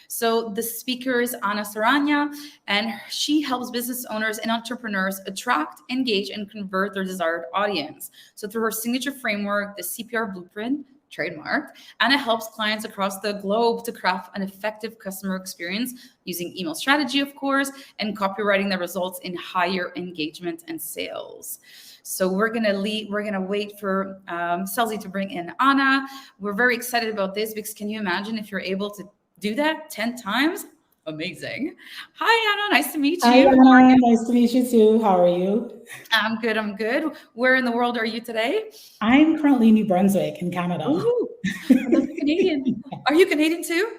So the speaker is Ana Saranya, and she helps business owners and entrepreneurs attract, engage, and convert their desired audience. So through her signature framework, the CPR Blueprint, trademarked, Anna helps clients across the globe to craft an effective customer experience using email strategy, of course, and copywriting that results in higher engagement and sales. So we're gonna wait for Selzy to bring in Anna. We're very excited about this because can you imagine if you're able to do that 10 times? Amazing. Hi, Anna. Nice to meet you. Hi, Anna. Nice to meet you too. How are you? I'm good. I'm good. Where in the world are you today? I'm currently in New Brunswick in Canada. Ooh, another Canadian. Are you Canadian too?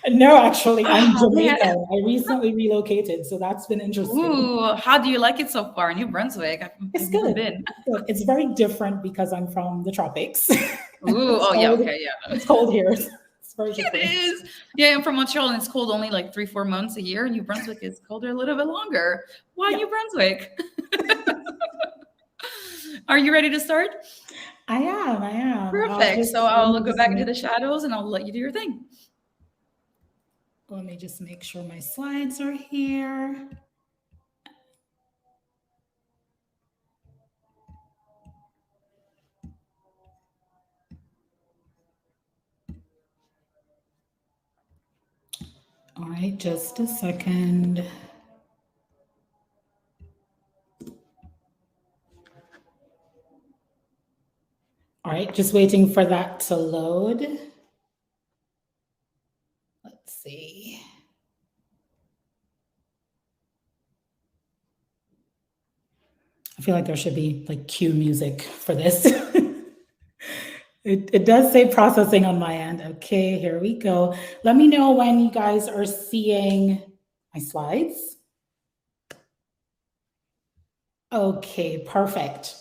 No, actually, I'm Oh, Jamaican. man. I recently relocated, so that's been interesting. Ooh, how do you like it so far in New Brunswick? It's I've never good. been. It's good. It's very different because I'm from the tropics. Ooh, oh yeah, okay, yeah. It's cold here. It's very It different. is. Yeah, I'm from Montreal and it's cold only like 3-4 months a year. New Brunswick is colder a little bit longer. Why Yeah. New Brunswick? Are you ready to start? I am. Perfect. So I'll go back into the shadows and I'll let you do your thing. Let me just make sure my slides are here. All right, just a second. All right, just waiting for that to load. Let's see. I feel like there should be like cue music for this. It does say processing on my end. Okay, here we go. Let me know when you guys are seeing my slides. Okay, perfect.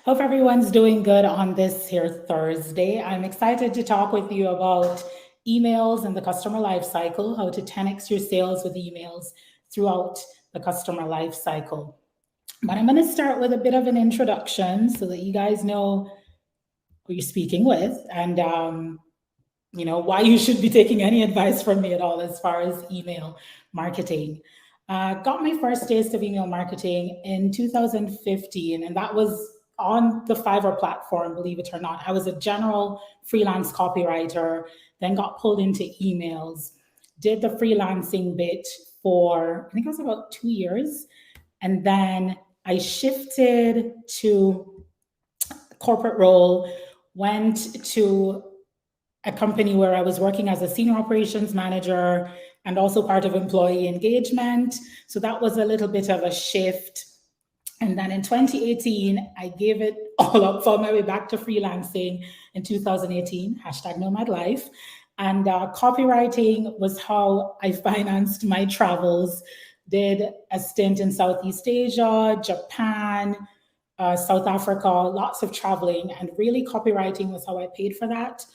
Hope everyone's doing good on this here Thursday. I'm excited to talk with you about emails and the customer lifecycle, how to 10x your sales with emails throughout the customer lifecycle. But I'm going to start with a bit of an introduction so that you guys know who you're speaking with and why you should be taking any advice from me at all as far as email marketing. Got my first taste of email marketing in 2015, and that was on the Fiverr platform, believe it or not. I was a general freelance copywriter, then got pulled into emails, did the freelancing bit for, I think it was about 2 years. And then I shifted to corporate role, went to a company where I was working as a senior operations manager and also part of employee engagement. So that was a little bit of a shift. And then in 2018, I gave it all up, found my way back to freelancing in 2018, #Nomad Life. And copywriting was how I financed my travels. Did a stint in Southeast Asia, Japan, South Africa, lots of traveling, and really copywriting was how I paid for that.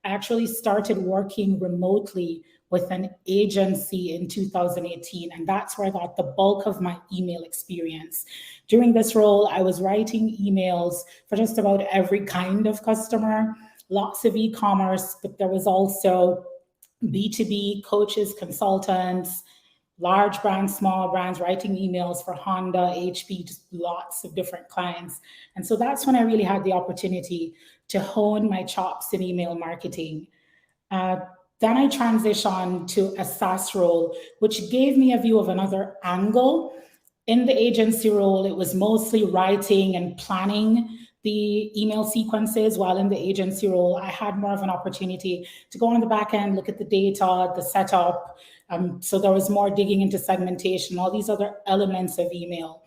I actually started working remotely with an agency in 2018, and that's where I got the bulk of my email experience. During this role, I was writing emails for just about every kind of customer, lots of e-commerce, but there was also B2B coaches, consultants, large brands, small brands, writing emails for Honda, HP, just lots of different clients. And so that's when I really had the opportunity to hone my chops in email marketing. Then I transitioned to a SaaS role, which gave me a view of another angle. In the agency role, it was mostly writing and planning the email sequences, while in the agency role, I had more of an opportunity to go on the back end, look at the data, the setup. So there was more digging into segmentation, all these other elements of email.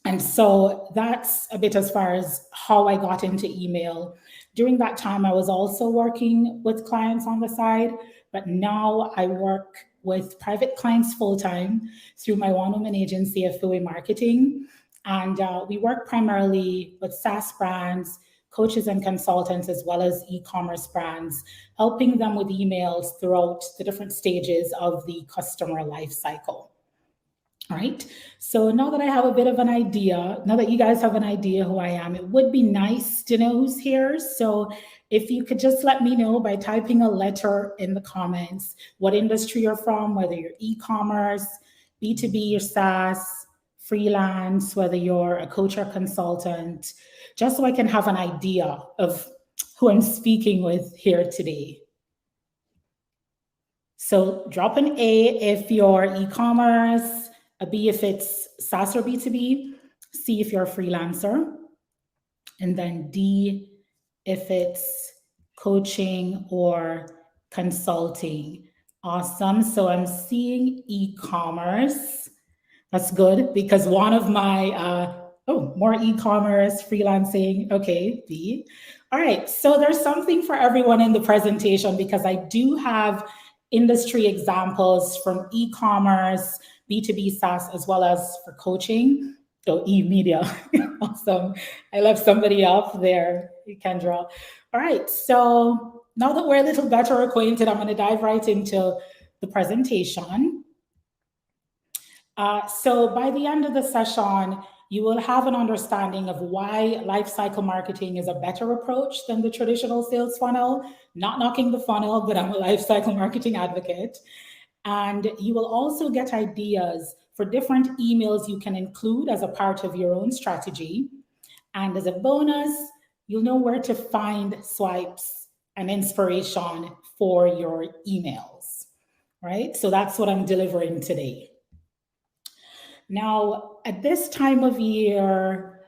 And so that's a bit as far as how I got into email. During that time, I was also working with clients on the side, but now I work with private clients full-time through my one-woman agency, Affiliate Marketing. And we work primarily with SaaS brands, coaches and consultants, as well as e-commerce brands, helping them with emails throughout the different stages of the customer life cycle. All right, so now that I have a bit of an idea, now that you guys have an idea who I am, it would be nice to know who's here. So If you could just let me know by typing a letter in the comments what industry you're from, whether you're e-commerce, B2B or SaaS, freelance, whether you're a coach or consultant, just so I can have an idea of who I'm speaking with here today. So drop an A if you're e-commerce, a B if it's SaaS or B2B, C if you're a freelancer, and then D if it's coaching or consulting. Awesome. So I'm seeing e-commerce. That's good because one of my, more e-commerce, freelancing. Okay, B. All right. So there's something for everyone in the presentation because I do have industry examples from e-commerce, B2B SaaS, as well as for coaching. So e-media. Awesome. I left somebody up there. You can draw. All right. So now that we're a little better acquainted, I'm going to dive right into the presentation. So by the end of the session, you will have an understanding of why lifecycle marketing is a better approach than the traditional sales funnel. Not knocking the funnel, but I'm a lifecycle marketing advocate. And you will also get ideas for different emails you can include as a part of your own strategy. And as a bonus, you'll know where to find swipes and inspiration for your emails, right? So that's what I'm delivering today. Now, at this time of year,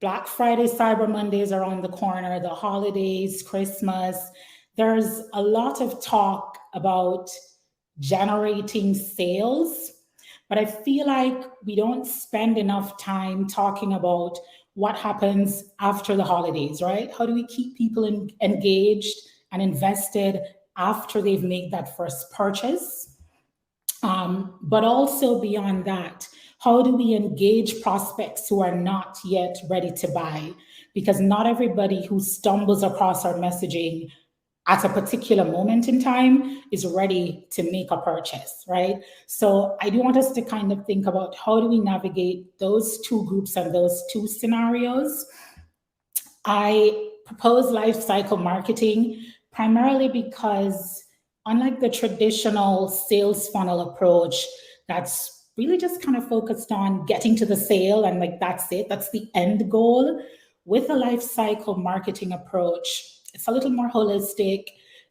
Black Friday, Cyber Mondays are on the corner, the holidays, Christmas. There's a lot of talk about generating sales, but I feel like we don't spend enough time talking about what happens after the holidays, right? How do we keep people engaged and invested after they've made that first purchase? But also beyond that, how do we engage prospects who are not yet ready to buy? Because not everybody who stumbles across our messaging at a particular moment in time is ready to make a purchase, right? So I do want us to kind of think about how do we navigate those two groups and those two scenarios. I propose lifecycle marketing primarily because unlike the traditional sales funnel approach, that's really just kind of focused on getting to the sale and like, that's it, that's the end goal. With a life cycle marketing approach, it's a little more holistic.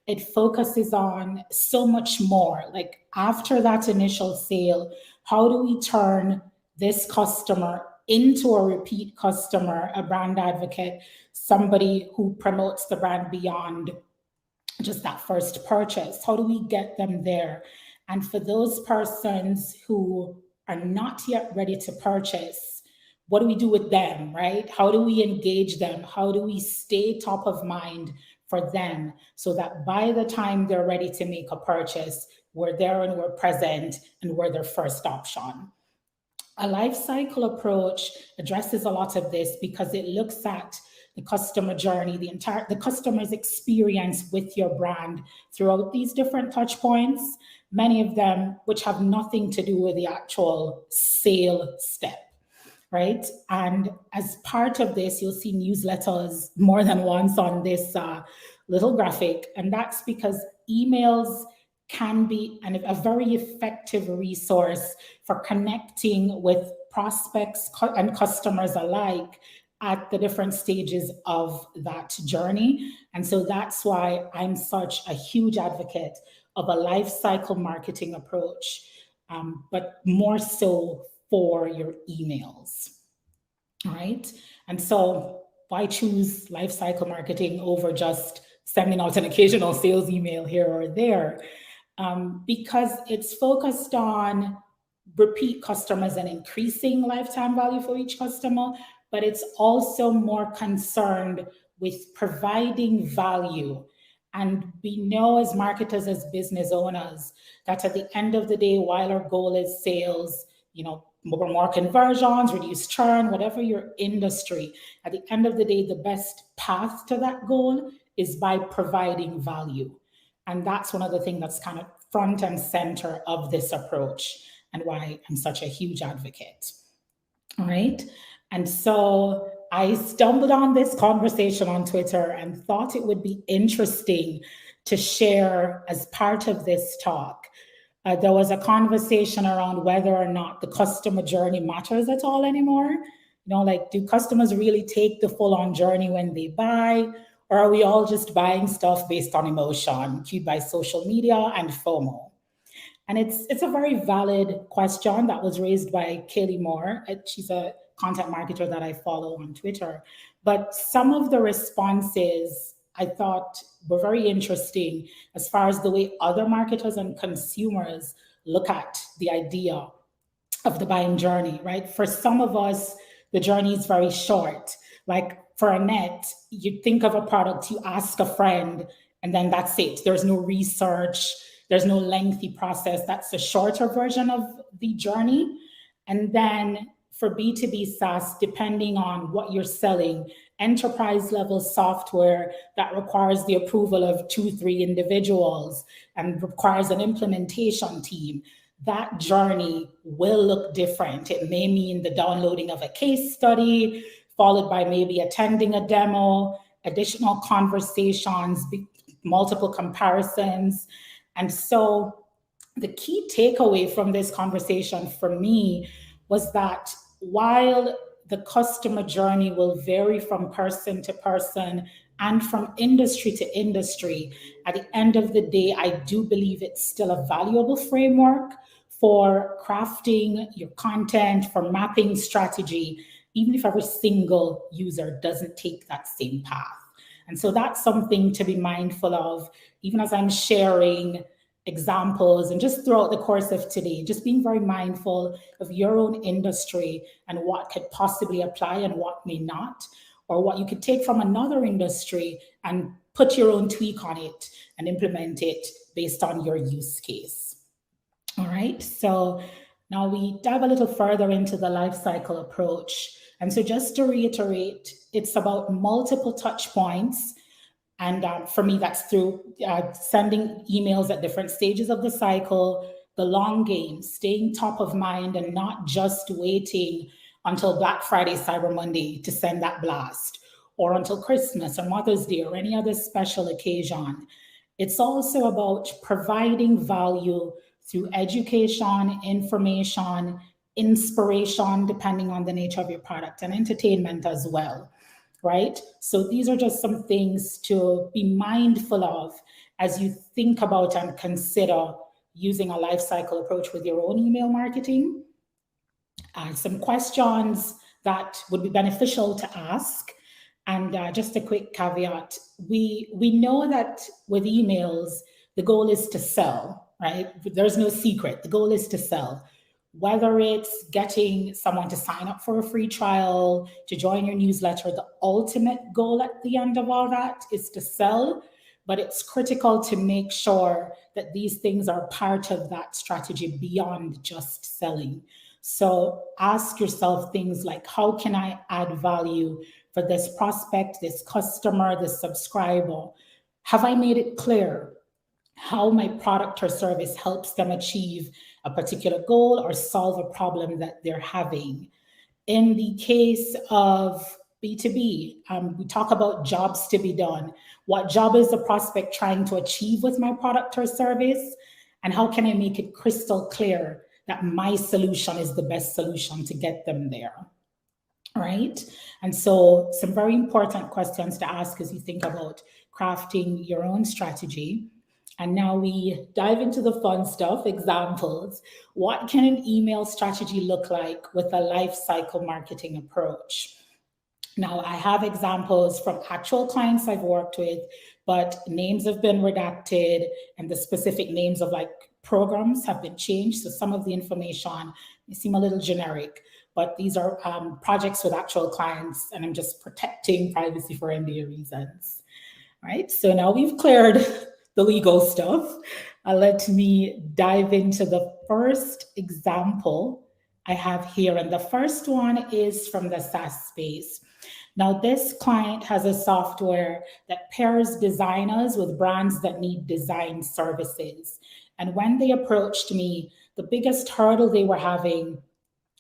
It focuses on so much more. Like after that initial sale, how do we turn this customer into a repeat customer, a brand advocate, somebody who promotes the brand beyond just that first purchase? How do we get them there? And for those persons who are not yet ready to purchase, what do we do with them, right? How do we engage them? How do we stay top of mind for them so that by the time they're ready to make a purchase, we're there and we're present and we're their first option? A life cycle approach addresses a lot of this because it looks at the customer journey, the customer's experience with your brand throughout these different touch points, many of them which have nothing to do with the actual sale step, right? And as part of this, you'll see newsletters more than once on this little graphic, and that's because emails can be a very effective resource for connecting with prospects and customers alike at the different stages of that journey. And so that's why I'm such a huge advocate of a life cycle marketing approach, but more so for your emails, all right? And so why choose life cycle marketing over just sending out an occasional sales email here or there? Because it's focused on repeat customers and increasing lifetime value for each customer, but it's also more concerned with providing value. And we know as marketers, as business owners, that at the end of the day, while our goal is sales, more conversions, reduce churn, whatever your industry, at the end of the day, the best path to that goal is by providing value. And that's one of the things that's kind of front and center of this approach and why I'm such a huge advocate. All right. And so I stumbled on this conversation on Twitter and thought it would be interesting to share as part of this talk. There was a conversation around whether or not the customer journey matters at all anymore. Like, do customers really take the full on journey when they buy? Or are we all just buying stuff based on emotion, cued by social media and FOMO? And it's a very valid question that was raised by Kaylee Moore. She's a content marketer that I follow on Twitter. But some of the responses I thought were very interesting as far as the way other marketers and consumers look at the idea of the buying journey, right? For some of us, the journey is very short. Like for Annette, you think of a product, you ask a friend, and then that's it. There's no research, there's no lengthy process. That's the shorter version of the journey. And then for B2B SaaS, depending on what you're selling, enterprise level software that requires the approval of 2-3 individuals and requires an implementation team, that journey will look different. It may mean the downloading of a case study, followed by maybe attending a demo, additional conversations, multiple comparisons. And so the key takeaway from this conversation for me was that while the customer journey will vary from person to person and from industry to industry, at the end of the day, I do believe it's still a valuable framework for crafting your content, for mapping strategy, even if every single user doesn't take that same path. And so that's something to be mindful of, even as I'm sharing examples and just throughout the course of today, just being very mindful of your own industry and what could possibly apply and what may not, or what you could take from another industry and put your own tweak on it and implement it based on your use case. All right, so now we dive a little further into the life cycle approach. And so just to reiterate, it's about multiple touch points. And for me, that's through sending emails at different stages of the cycle, the long game, staying top of mind and not just waiting until Black Friday, Cyber Monday to send that blast, or until Christmas or Mother's Day or any other special occasion. It's also about providing value through education, information, inspiration, depending on the nature of your product, and entertainment as well. Right? So these are just some things to be mindful of as you think about and consider using a life cycle approach with your own email marketing. Some questions that would be beneficial to ask. And just a quick caveat, we know that with emails, the goal is to sell, right? There's no secret. The goal is to sell. Whether it's getting someone to sign up for a free trial, to join your newsletter, the ultimate goal at the end of all that is to sell. But it's critical to make sure that these things are part of that strategy beyond just selling. So ask yourself things like, how can I add value for this prospect, this customer, this subscriber? Have I made it clear how my product or service helps them achieve a particular goal or solve a problem that they're having? In the case of B2B, we talk about jobs to be done. What job is the prospect trying to achieve with my product or service? And how can I make it crystal clear that my solution is the best solution to get them there? Right? And so some very important questions to ask as you think about crafting your own strategy. And now we dive into the fun stuff, examples. What can an email strategy look like with a life cycle marketing approach? Now, I have examples from actual clients I've worked with, but names have been redacted and the specific names of programs have been changed. So some of the information may seem a little generic, but these are projects with actual clients, and I'm just protecting privacy for NDA reasons. All right, so now we've cleared the legal stuff. Let me dive into the first example I have here. And the first one is from the SaaS space. Now, this client has a software that pairs designers with brands that need design services. And when they approached me, the biggest hurdle they were having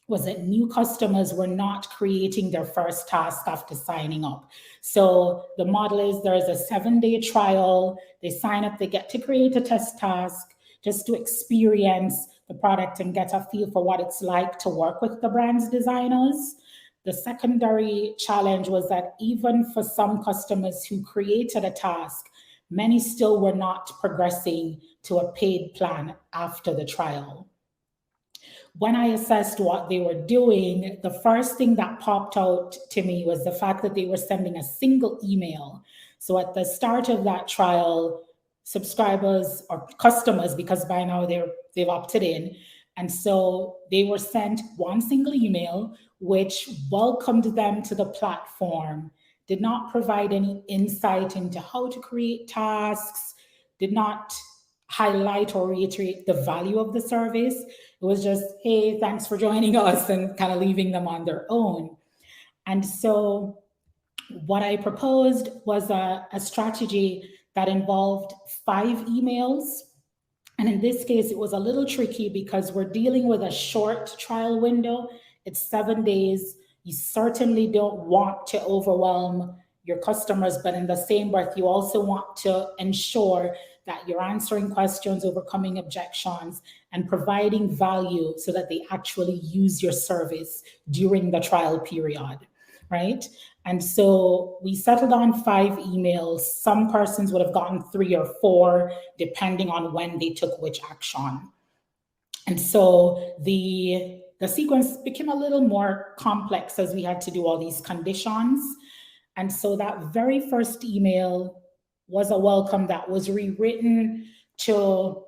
was that new customers were not creating their first task after signing up. So the model is there's a 7-day trial, they sign up, they get to create a test task just to experience the product and get a feel for what it's like to work with the brand's designers. The secondary challenge was that even for some customers who created a task, many still were not progressing to a paid plan after the trial. When I assessed what they were doing, the first thing that popped out to me was the fact that they were sending a single email. So at the start of that trial, subscribers or customers, because by now they've opted in, and so they were sent one single email which welcomed them to the platform, did not provide any insight into how to create tasks, did not highlight or reiterate the value of the service. It was just, hey, thanks for joining us, and kind of leaving them on their own. And so what I proposed was a strategy that involved 5 emails. And in this case, it was a little tricky because we're dealing with a short trial window. It's 7 days. You certainly don't want to overwhelm your customers, but in the same breath, you also want to ensure that you're answering questions, overcoming objections, and providing value so that they actually use your service during the trial period, right? And so we settled on 5 emails. Some persons would have gotten 3 or 4, depending on when they took which action. And so the sequence became a little more complex as we had to do all these conditions. And so that very first email was a welcome that was rewritten to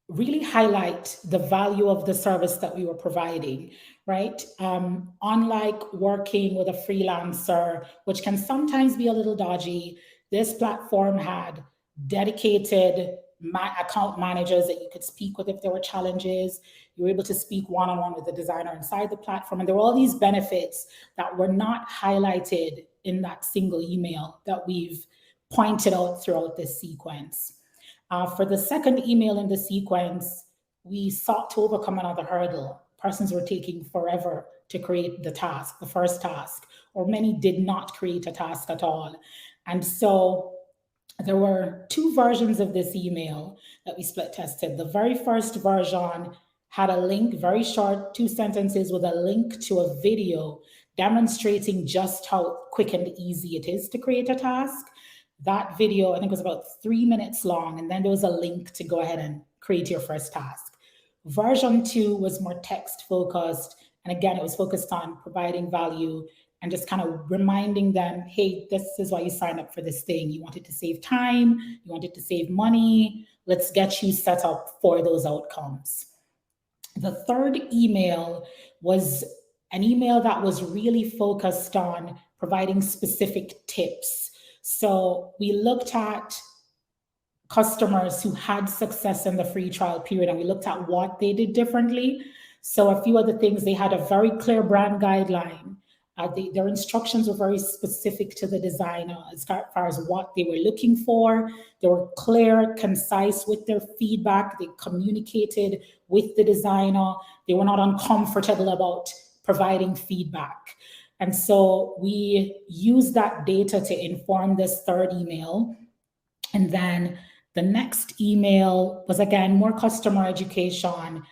really highlight the value of the service that we were providing, right? Unlike working with a freelancer, which can sometimes be a little dodgy, this platform had dedicated account managers that you could speak with if there were challenges. You were able to speak one-on-one with the designer inside the platform. And there were all these benefits that were not highlighted in that single email that we've pointed out throughout this sequence. For the second email in the sequence, we sought to overcome another hurdle. Persons were taking forever to create the task, the first task, or many did not create a task at all. And so there were 2 versions of this email that we split tested. The very first version had a link, very short, 2 sentences with a link to a video demonstrating just how quick and easy it is to create a task. That video, I think, was about 3 minutes long, and then there was a link to go ahead and create your first task. Version 2 was more text focused, and again, it was focused on providing value and just kind of reminding them, hey, this is why you signed up for this thing. You wanted to save time, you wanted to save money. Let's get you set up for those outcomes. The third email was an email that was really focused on providing specific tips. So we looked at customers who had success in the free trial period, and we looked at what they did differently. So a few of the things, they had a very clear brand guideline. Their instructions were very specific to the designer as far as what they were looking for. They were clear, concise with their feedback. They communicated with the designer. They were not uncomfortable about providing feedback. And so we used that data to inform this third email. And then the next email was, again, more customer education.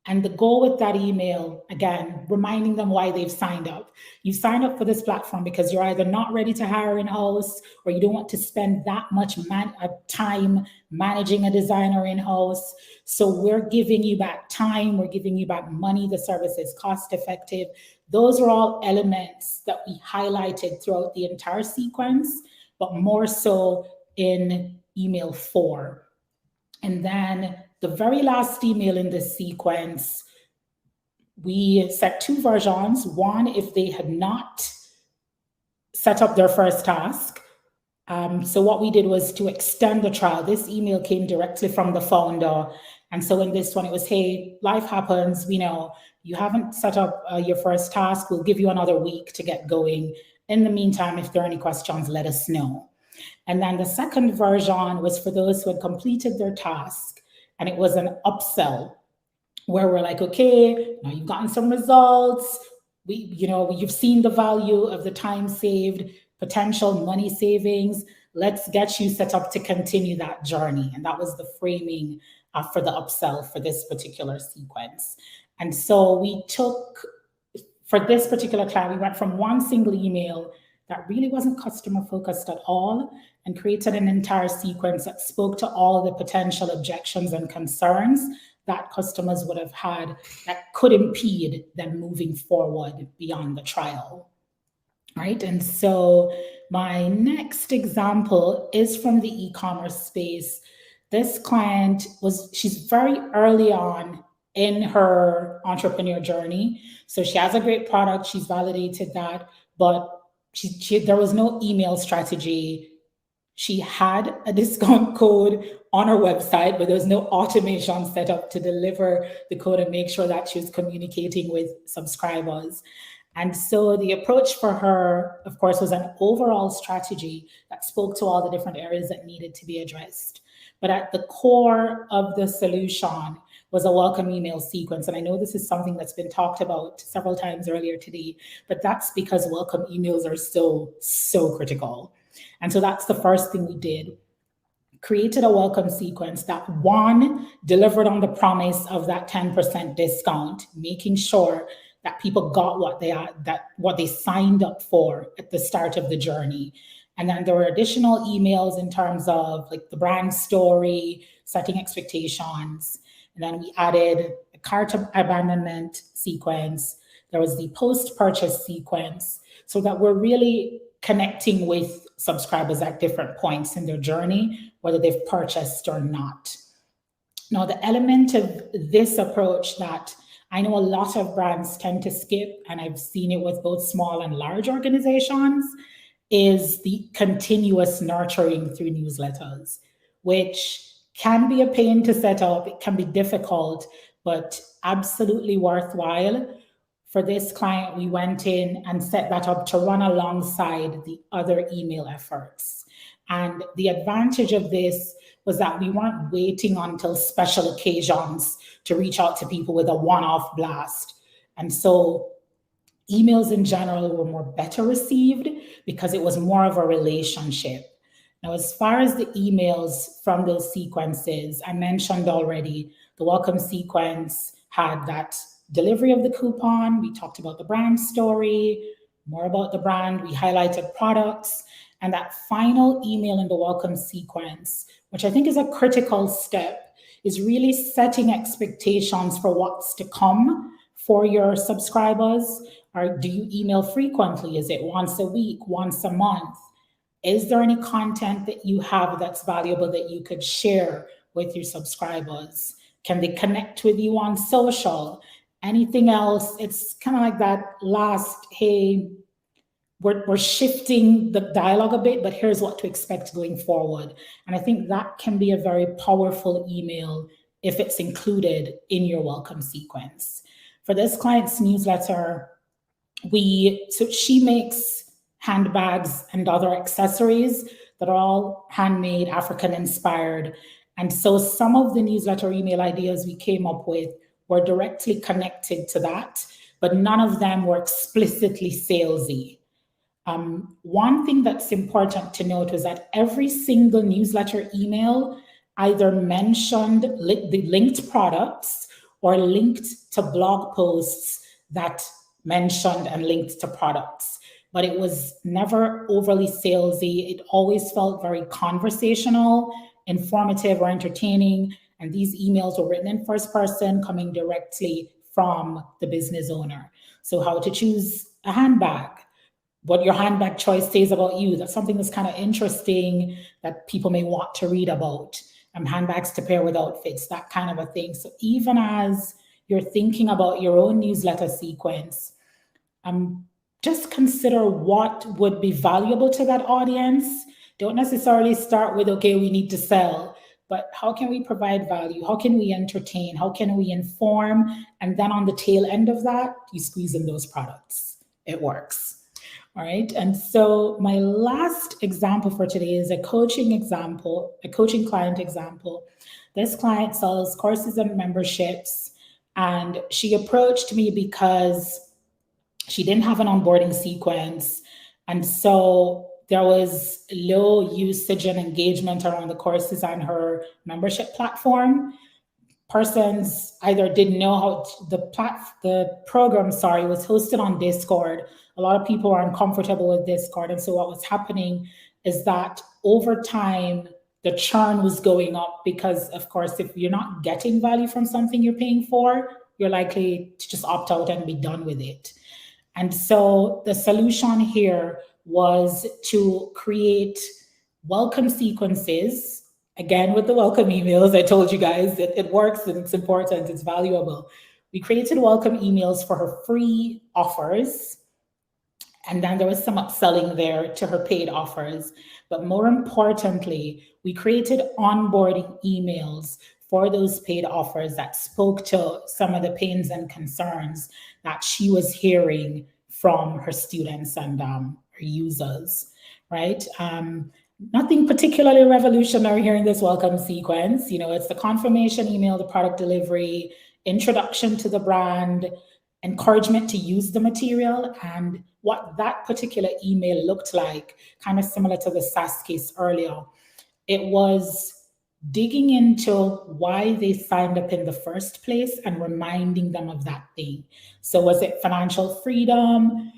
And the goal with that email, again, reminding them why they've signed up. You signed up for this platform because you're either not ready to hire in-house, or you don't want to spend that much time managing a designer in-house. So we're giving you back time, we're giving you back money, the service is cost effective. Those are all elements that we highlighted throughout the entire sequence, but more so in email 4. And then the very last email in this sequence, we set 2 versions. One, if they had not set up their first task. So what we did was to extend the trial. This email came directly from the founder. And so in this one, it was, hey, life happens. We know you haven't set up your first task. We'll give you another week to get going. In the meantime, if there are any questions, let us know. And then the second version was for those who had completed their task, and it was an upsell, where we're like, okay, now you've gotten some results. You've seen the value of the time saved, potential money savings. Let's get you set up to continue that journey. And that was the framing for the upsell for this particular sequence. And so for this particular client, we went from one single email that really wasn't customer focused at all and created an entire sequence that spoke to all the potential objections and concerns that customers would have had that could impede them moving forward beyond the trial. Right. And so my next example is from the e-commerce space. This client she's very early on in her entrepreneur journey. So she has a great product. She's validated that, but there was no email strategy. She had a discount code on her website, but there was no automation set up to deliver the code and make sure that she was communicating with subscribers. And so the approach for her, of course, was an overall strategy that spoke to all the different areas that needed to be addressed. But at the core of the solution was a welcome email sequence. And I know this is something that's been talked about several times earlier today, but that's because welcome emails are so critical. And so that's the first thing we did. Created a welcome sequence that delivered on the promise of that 10% discount, making sure that people got what they signed up for at the start of the journey. And then there were additional emails in terms of like the brand story, setting expectations. And then we added a cart abandonment sequence. There was the post-purchase sequence, so that we're really connecting with subscribers at different points in their journey, whether they've purchased or not. Now, the element of this approach that I know a lot of brands tend to skip, and I've seen it with both small and large organizations, is the continuous nurturing through newsletters, which can be a pain to set up. It can be difficult, but absolutely worthwhile. For this client, we went in and set that up to run alongside the other email efforts. And the advantage of this was that we weren't waiting until special occasions to reach out to people with a one-off blast. And so emails in general were better received because it was more of a relationship. Now, as far as the emails from those sequences, I mentioned already the welcome sequence had that delivery of the coupon. We talked about the brand story, more about the brand. We highlighted products. And that final email in the welcome sequence, which I think is a critical step, is really setting expectations for what's to come for your subscribers. Or do you email frequently? Is it once a week, once a month? Is there any content that you have that's valuable that you could share with your subscribers? Can they connect with you on social? Anything else? It's kind of like that last, hey, we're shifting the dialogue a bit, but here's what to expect going forward. And I think that can be a very powerful email if it's included in your welcome sequence. For this client's newsletter, she makes handbags and other accessories that are all handmade, African inspired. And so some of the newsletter email ideas we came up with were directly connected to that, but none of them were explicitly salesy. One thing that's important to note was that every single newsletter email either mentioned the linked products or linked to blog posts that mentioned and linked to products. But it was never overly salesy. It always felt very conversational, informative, or entertaining. And these emails were written in first person, coming directly from the business owner. So how to choose a handbag, what your handbag choice says about you. That's something that's kind of interesting that people may want to read about. Handbags to pair with outfits, that kind of a thing. So even as you're thinking about your own newsletter sequence, just consider what would be valuable to that audience. Don't necessarily start with, okay, we need to sell, but how can we provide value? How can we entertain? How can we inform? And then on the tail end of that, you squeeze in those products. It works. All right. And so my last example for today is a coaching client example. This client sells courses and memberships. And she approached me because she didn't have an onboarding sequence. And so there was low usage and engagement around the courses on her membership platform. Persons either didn't know how the program, sorry, was hosted on Discord. A lot of people are uncomfortable with Discord. And so what was happening is that over time, the churn was going up because, of course, if you're not getting value from something you're paying for, you're likely to just opt out and be done with it. And so the solution here was to create welcome sequences. Again, with the welcome emails, I told you guys that it works and it's important, it's valuable. We created welcome emails for her free offers. And then there was some upselling there to her paid offers. But more importantly, we created onboarding emails for those paid offers that spoke to some of the pains and concerns that she was hearing from her students and her users, right? Nothing particularly revolutionary here in this welcome sequence. You know, it's the confirmation email, the product delivery, introduction to the brand, encouragement to use the material. And what that particular email looked like, kind of similar to the SAS case earlier, it was digging into why they signed up in the first place and reminding them of that thing. So was it financial freedom,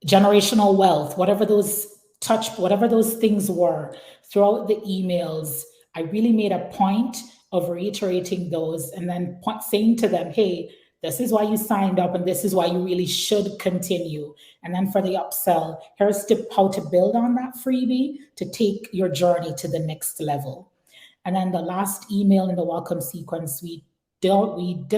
generational wealth, whatever those things were throughout the emails? I really made a point of reiterating those and then saying to them, hey, this is why you signed up and this is why you really should continue. And then for the upsell, here's how to build on that freebie to take your journey to the next level. And then the last email in the welcome sequence, we did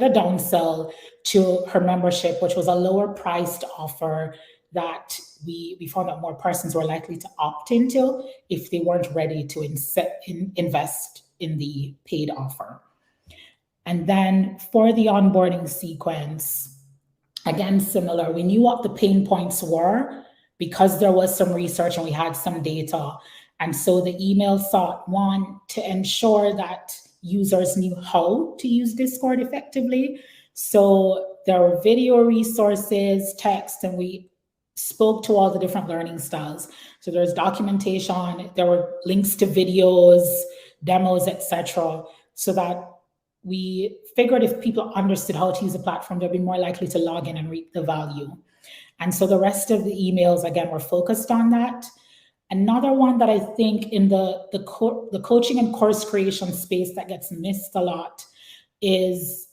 a downsell to her membership, which was a lower priced offer that we found that more persons were likely to opt into if they weren't ready to invest in the paid offer. And then for the onboarding sequence, again, similar, we knew what the pain points were because there was some research and we had some data. And so the email sought, one, to ensure that users knew how to use Discord effectively. So there were video resources, text, and we spoke to all the different learning styles. So there's documentation, there were links to videos, demos, etc., so that we figured if people understood how to use the platform, they'd be more likely to log in and reap the value. And so the rest of the emails, again, were focused on that. Another one that I think in the coaching and course creation space that gets missed a lot is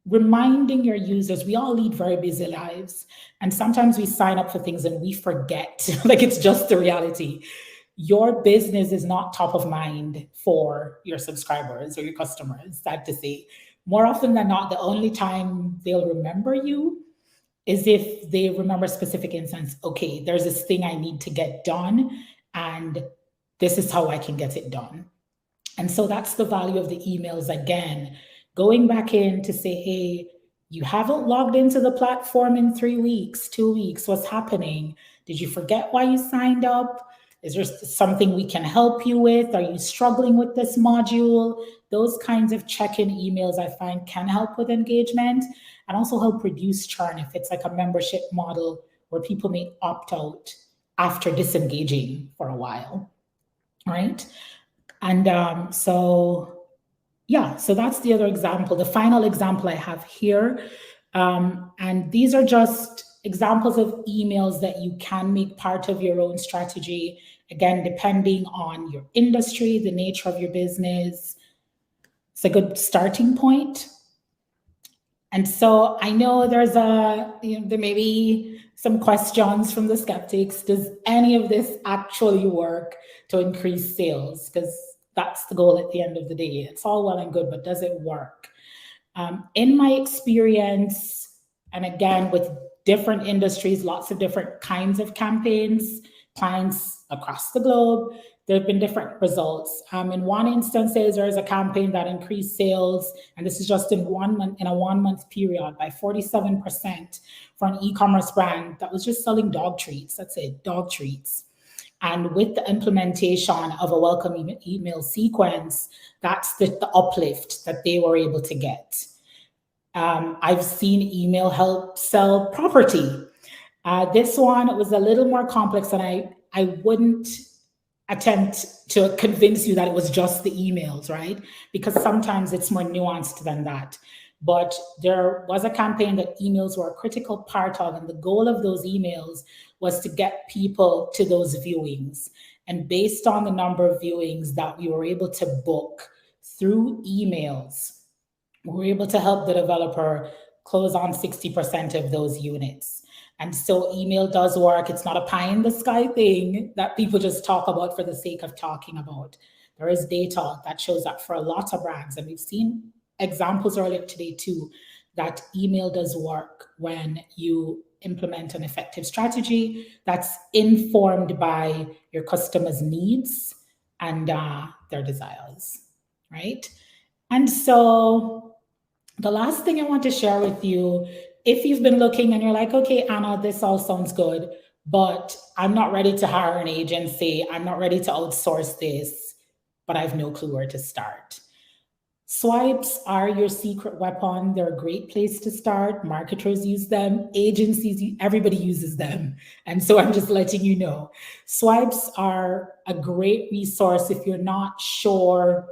reminding your users. We all lead very busy lives, and sometimes we sign up for things and we forget, like it's just the reality. Your business is not top of mind for your subscribers or your customers, sad to say. More often than not, the only time they'll remember you is if they remember specific instance. Okay, there's this thing I need to get done, and this is how I can get it done. And so that's the value of the emails. Again, going back in to say, hey, you haven't logged into the platform in 3 weeks, 2 weeks, what's happening? Did you forget why you signed up? Is there something we can help you with? Are you struggling with this module? Those kinds of check-in emails I find can help with engagement and also help reduce churn if it's like a membership model where people may opt out after disengaging for a while, right? And so that's the other example, the final example I have here. And these are just examples of emails that you can make part of your own strategy, again, depending on your industry, the nature of your business. It's a good starting point. And so I know there may be some questions from the skeptics. Does any of this actually work to increase sales? Because that's the goal at the end of the day. It's all well and good, but does it work? In my experience, and again, with different industries, lots of different kinds of campaigns, clients across the globe, there have been different results. In one instance, there is a campaign that increased sales, and this is just in a 1 month period, by 47% for an e-commerce brand that was just selling dog treats. That's it, dog treats. And with the implementation of a welcome email sequence, that's the uplift that they were able to get. I've seen email help sell property. This one was a little more complex, and I wouldn't attempt to convince you that it was just the emails, right? Because sometimes it's more nuanced than that. But there was a campaign that emails were a critical part of, and the goal of those emails was to get people to those viewings. And based on the number of viewings that we were able to book through emails, we were able to help the developer close on 60% of those units. And so email does work. It's not a pie in the sky thing that people just talk about for the sake of talking about. There is data that shows up for a lot of brands. And we've seen examples earlier today too, that email does work when you implement an effective strategy that's informed by your customers' needs and their desires, right? And so the last thing I want to share with you, if you've been looking and you're like, okay, Anna, this all sounds good, but I'm not ready to hire an agency, I'm not ready to outsource this, but I have no clue where to start. Swipes are your secret weapon. They're a great place to start. Marketers use them, agencies, everybody uses them. And so I'm just letting you know. Swipes are a great resource if you're not sure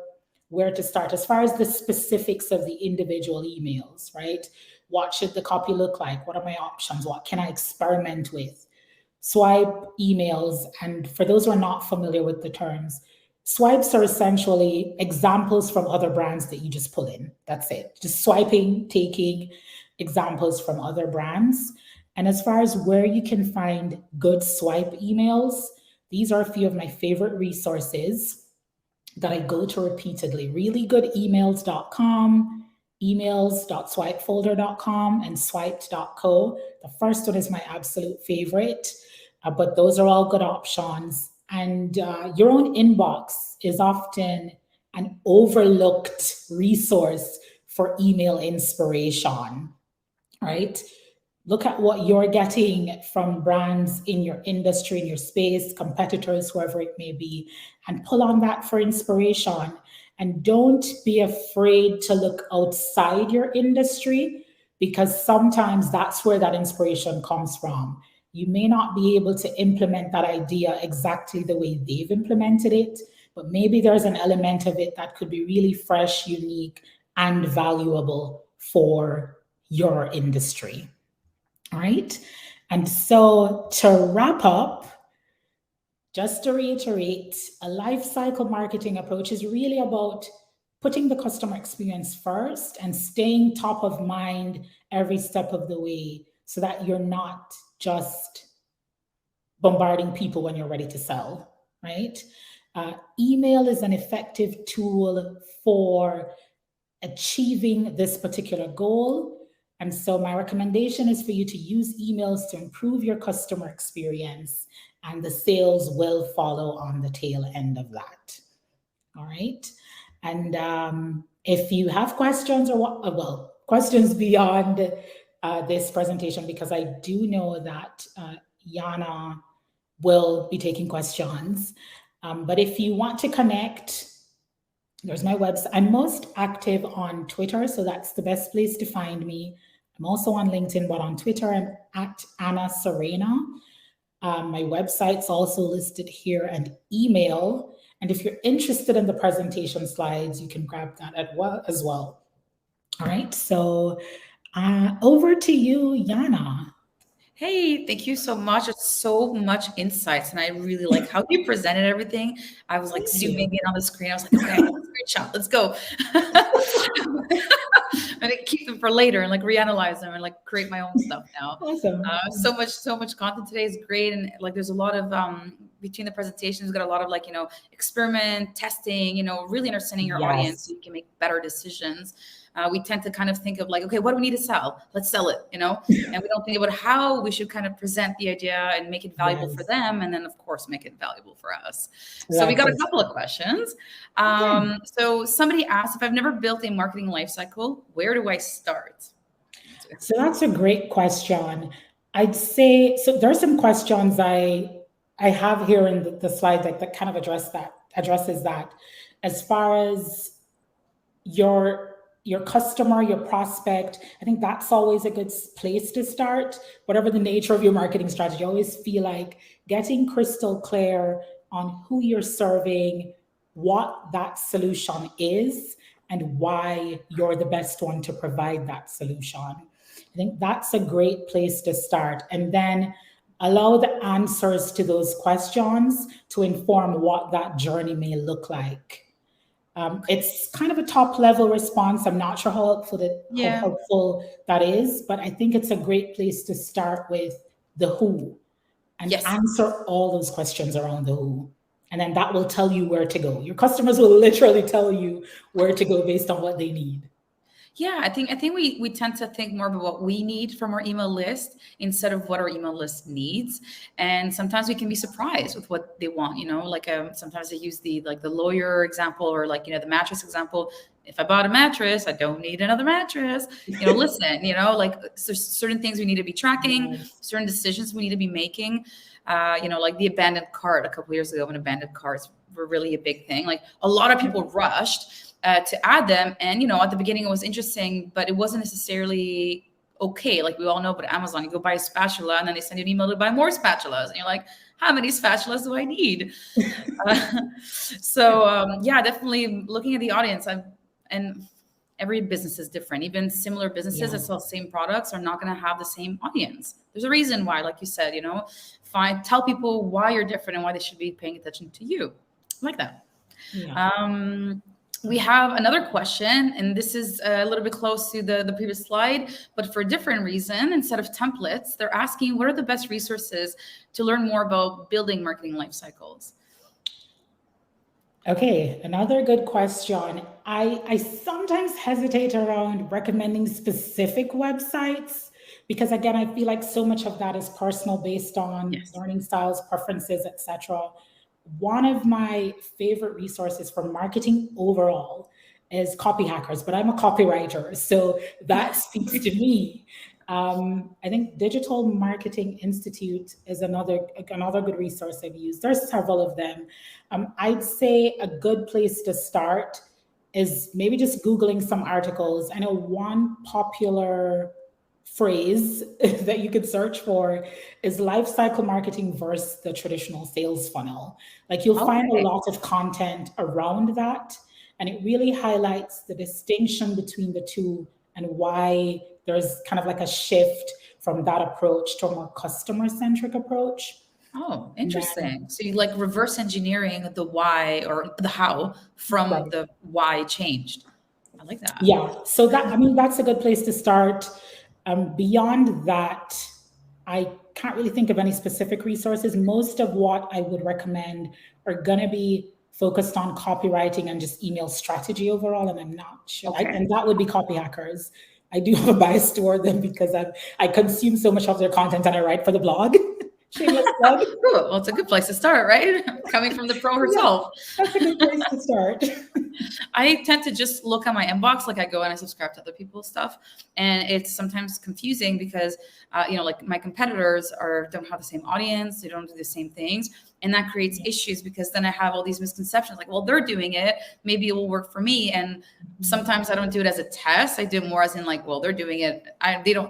where to start as far as the specifics of the individual emails, right? What should the copy look like? What are my options? What can I experiment with? Swipe emails, and for those who are not familiar with the terms, swipes are essentially examples from other brands that you just pull in. That's it. Just swiping, taking examples from other brands. And as far as where you can find good swipe emails, these are a few of my favorite resources that I go to repeatedly. Reallygoodemails.com, emails.swipefolder.com, and swiped.co. The first one is my absolute favorite, but those are all good options. And your own inbox is often an overlooked resource for email inspiration, right? Look at what you're getting from brands in your industry, in your space, competitors, whoever it may be, and pull on that for inspiration. And don't be afraid to look outside your industry, because sometimes that's where that inspiration comes from. You may not be able to implement that idea exactly the way they've implemented it, but maybe there's an element of it that could be really fresh, unique, and valuable for your industry. All right. And so to wrap up, just to reiterate, a life cycle marketing approach is really about putting the customer experience first and staying top of mind every step of the way so that you're not just bombarding people when you're ready to sell, right? Email is an effective tool for achieving this particular goal. And so my recommendation is for you to use emails to improve your customer experience, and the sales will follow on the tail end of that. All right. And if you have questions or questions beyond this presentation, because I do know that Yana will be taking questions. But if you want to connect, there's my website. I'm most active on Twitter, so that's the best place to find me. I'm also on LinkedIn, but on Twitter, I'm at Anna Serena. My website's also listed here, and email. And if you're interested in the presentation slides, you can grab that as well. All right, so over to you, Yana. Hey, thank you so much. It's so much insights, and I really like how you presented everything. I was like zooming in on the screen. I was like, okay, screenshot, let's go. And I keep them for later and like reanalyze them and like create my own stuff now. Awesome. So much content today is great, and like there's a lot of between the presentations, got a lot of like experiment testing, really understanding your audience so you can make better decisions. We tend to kind of think of like, okay, what do we need to sell? Let's sell it, and we don't think about how we should kind of present the idea and make it valuable for them. And then of course, make it valuable for us. So we got a couple of questions. So somebody asked, if I've never built a marketing lifecycle, where do I start? So that's a great question. I'd say, so there are some questions I I have here in the slide that kind of addresses that. As far as your customer, your prospect, I think that's always a good place to start. Whatever the nature of your marketing strategy, I always feel like getting crystal clear on who you're serving, what that solution is, and why you're the best one to provide that solution. I think that's a great place to start. And then allow the answers to those questions to inform what that journey may look like. It's kind of a top level response. I'm not sure how helpful that is, but I think it's a great place to start with the who and answer all those questions around the who. And then that will tell you where to go. Your customers will literally tell you where to go based on what they need. Yeah, I think we tend to think more about what we need from our email list instead of what our email list needs. And sometimes we can be surprised with what they want, like sometimes I use the lawyer example, or the mattress example. If I bought a mattress, I don't need another mattress. Listen, there's certain things we need to be tracking, certain decisions we need to be making. Like the abandoned cart a couple of years ago, when abandoned carts were really a big thing. Like a lot of people rushed to add them. And, at the beginning it was interesting, but it wasn't necessarily okay. Like we all know about Amazon, you go buy a spatula and then they send you an email to buy more spatulas. And you're like, how many spatulas do I need? Definitely looking at the audience. And every business is different. Even similar businesses that sell the same products are not going to have the same audience. There's a reason why, like you said, tell people why you're different and why they should be paying attention to you. I like that. Yeah. We have another question, and this is a little bit close to the previous slide, but for a different reason. Instead of templates, they're asking, what are the best resources to learn more about building marketing life cycles? Okay, another good question. I sometimes hesitate around recommending specific websites because, again, I feel like so much of that is personal, based on learning styles, preferences, etc. One of my favorite resources for marketing overall is Copy Hackers, but I'm a copywriter, so that speaks to me. I think Digital Marketing Institute is another good resource I've used. There's several of them. I'd say a good place to start is maybe just Googling some articles. I know one popular phrase that you could search for is lifecycle marketing versus the traditional sales funnel. Like you'll find a lot of content around that, and it really highlights the distinction between the two and why there's kind of like a shift from that approach to a more customer-centric approach. Oh, interesting. So you like reverse engineering the why or the how from the why changed. I like that. Yeah. So that's a good place to start. Beyond that, I can't really think of any specific resources. Most of what I would recommend are going to be focused on copywriting and just email strategy overall. And I'm not sure. And that would be Copy Hackers. I do have a bias toward them because I consume so much of their content and I write for the blog. Shameless plug. Well, it's a good place to start, right? Coming from the pro herself. Yeah, that's a good place to start. I tend to just look at my inbox, like I go and I subscribe to other people's stuff. And it's sometimes confusing because, like my competitors don't have the same audience. They don't do the same things. And that creates issues because then I have all these misconceptions like, well, they're doing it. Maybe it will work for me. And sometimes I don't do it as a test. I do it more as in like, well, they're doing it.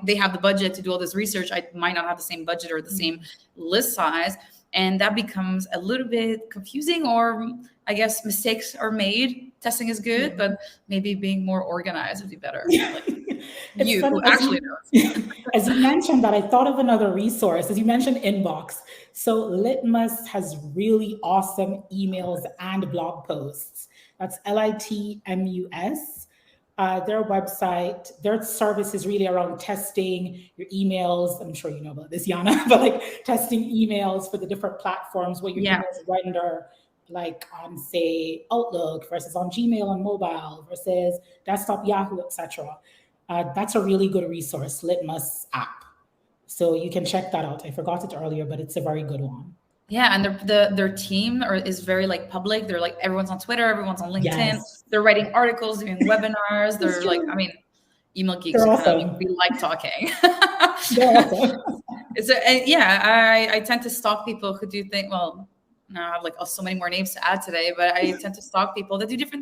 They have the budget to do all this research. I might not have the same budget or the same list size. And that becomes a little bit confusing, or I guess mistakes are made. Testing is good, but maybe being more organized would be better. Like you who actually knows. As you mentioned that, I thought of another resource. As you mentioned, Inbox. So Litmus has really awesome emails and blog posts. That's Litmus. Their website, their service is really around testing your emails. I'm sure you know about this, Yana, but like testing emails for the different platforms where your emails render, like on, say, Outlook versus on Gmail on mobile versus desktop Yahoo, etc. That's a really good resource, Litmus app. So you can check that out. I forgot it earlier, but it's a very good one. Yeah, and their team is very like public. They're like, everyone's on Twitter, everyone's on LinkedIn. Yes. They're writing articles, doing webinars. They're like, email geeks. Awesome. We like talking. They're awesome. I tend to stalk people who do think, well, now I have like so many more names to add today, but I tend to stalk people that do different